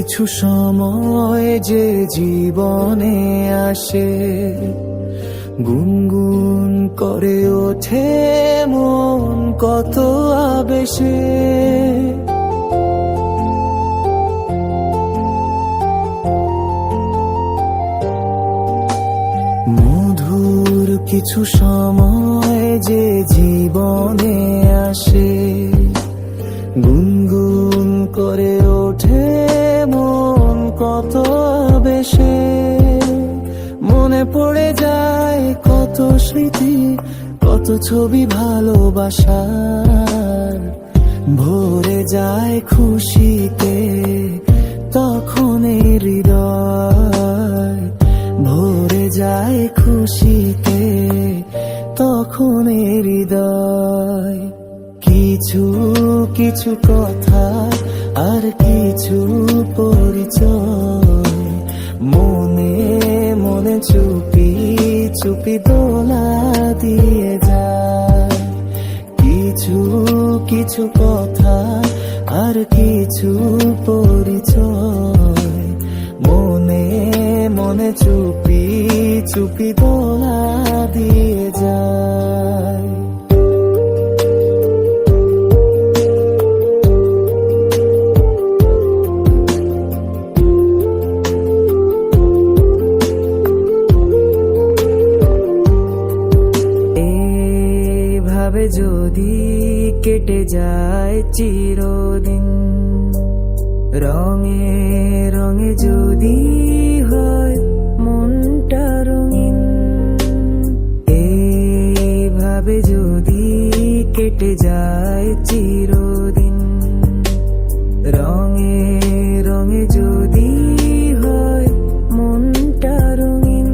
কিছু সময় যে জীবনে আসে, গুনগুন করে ওঠে মন কত আবেশে। মধুর কিছু সময় যে জীবনে আসে, গুনগুন করে ওঠে মন কত বেশে। মনে পড়ে যায় কত স্মৃতি, কত ছবি ভালোবাসার। ভরে যায় খুশিতে তখন এই হৃদয়, ভরে যায় খুশিতে তখন এই হৃদয়। কিছু কিছু কথা আর কিছু পরিচয়, মনে মনে চুপি চুপি দোলা দিয়ে যায়। কিছু কিছু কথা আর কিছু পরিচয়, মনে মনে চুপি চুপি দোলা দিয়ে যায়। এভাবে যদি কেটে যায় চিরদিন, রঙে রঙে যদি হয় মনটা রঙিন। এভাবে যদি কেটে যায় চিরদিন, রঙে রঙে যদি হয় মনটা রঙিন।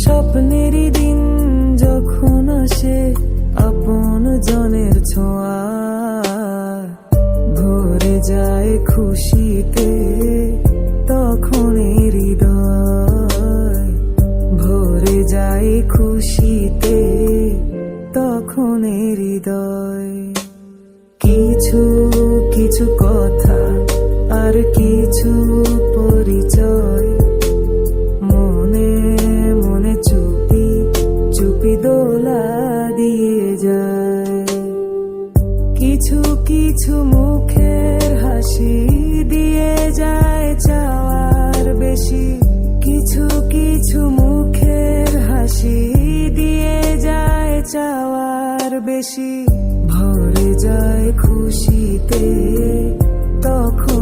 স্বপ্নেরই দিন যখন আসে আপন জনের ছোঁয়া, ভরে যায় খুশিতে তখন হৃদয়, ভরে যায় খুশিতে তখন হৃদয়। কিছু কিছু কথা আর কিছু পরিচয়, মনে মনে চুপি চুপি দোলা দিয়ে যায়। কিছু কিছু মুখের হাসি দিয়ে যায় চাওয়ার বেশি, কিছু কিছু মুখের হাসি দিয়ে যায় চাওয়ার বেশি। ভরে যায় খুশিতে তখন